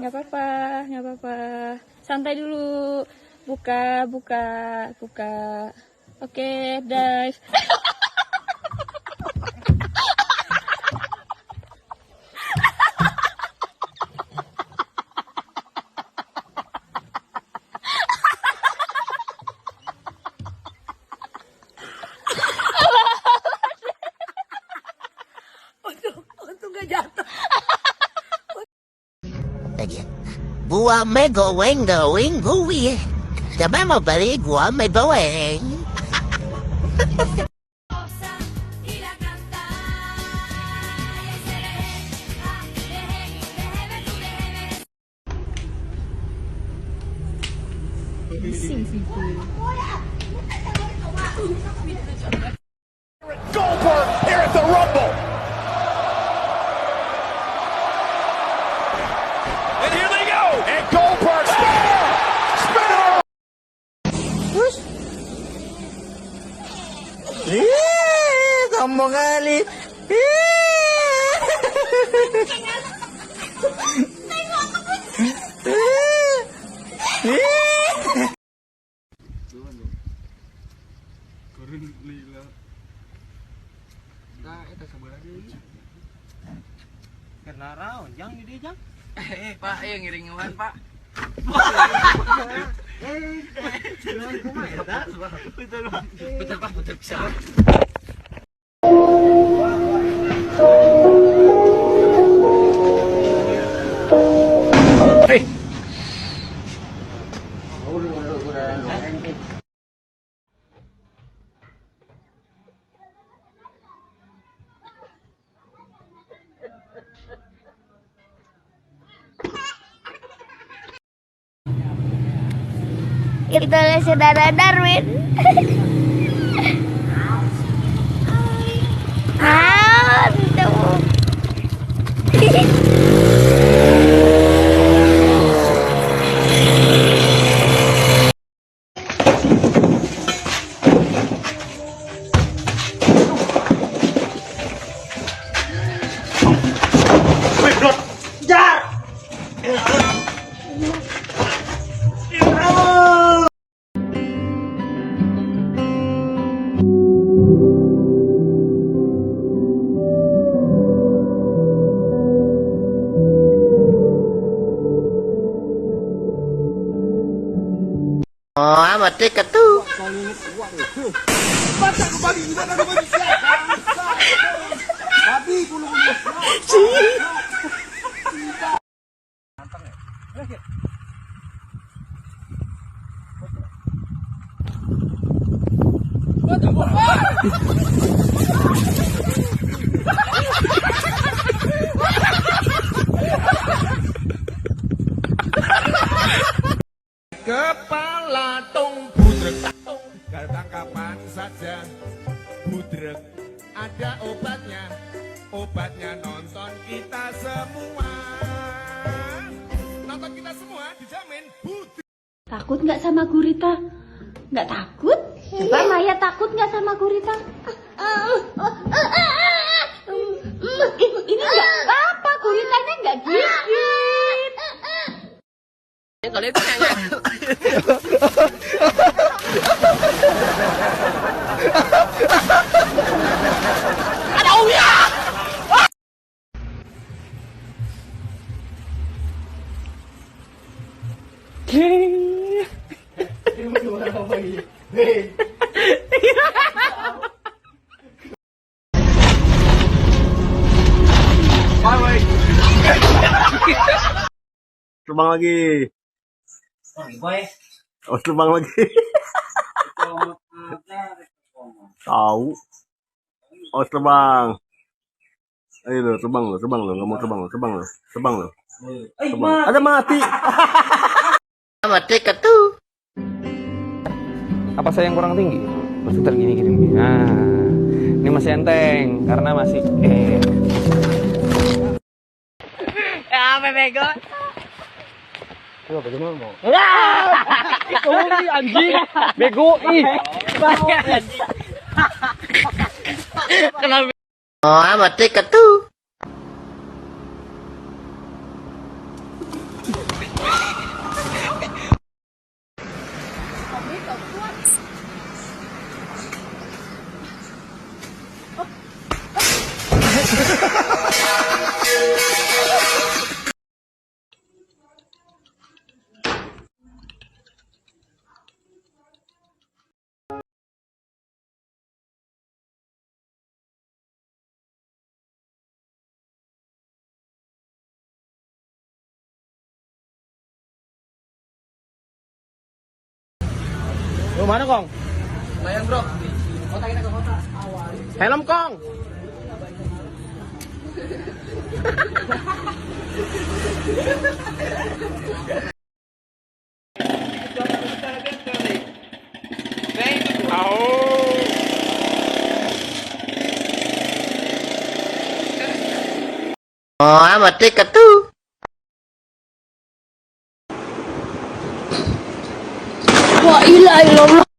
Nggak apa-apa, nggak apa-apa. Santai dulu. Buka. Oke, dive. Untung nggak jatuh. Gua mới going vui. Cảm ơn bari gua mới going. Goldberg here at the Rumble. And here they go. And Goldberg spinner. Kamu kali. Kena raon, jangan di dia, Pak, ngiring-ngiringan, Pak. Betul, Pak, betul bisa. Kita lihat saudara Darwin. Amat dekat tuh. Kepala tong budrek, datang kapan saja budrek. Ada obatnya nonton kita semua. Nonton kita semua dijamin budrek. Takut nggak sama gurita? Nggak takut? Coba Maya takut nggak sama gurita? Ini nggak apa-apa, guritanya nggak gigit. Kalau itu nyanyi. Ada Uya. Terbang lagi. Oh, terbang lagi. Tahu. Oh, terbang. Ayo lo, terbang lo, terbang lo, nggak mau terbang lo, terbang lo, terbang lo. Terbang. Ada mati. Mati ketu. Apa saya yang kurang tinggi? Putar gini. Nah, ini masih enteng karena masih Ya, apa bego? Coba bagaimana mau? Itu anjing, bego ih. Oh, mati ketu. Lu mana, Kong? Bayang, bro. Kota kita ke kota. Helm, Kong. Oh, mati ketu. Wa ilaha illallah.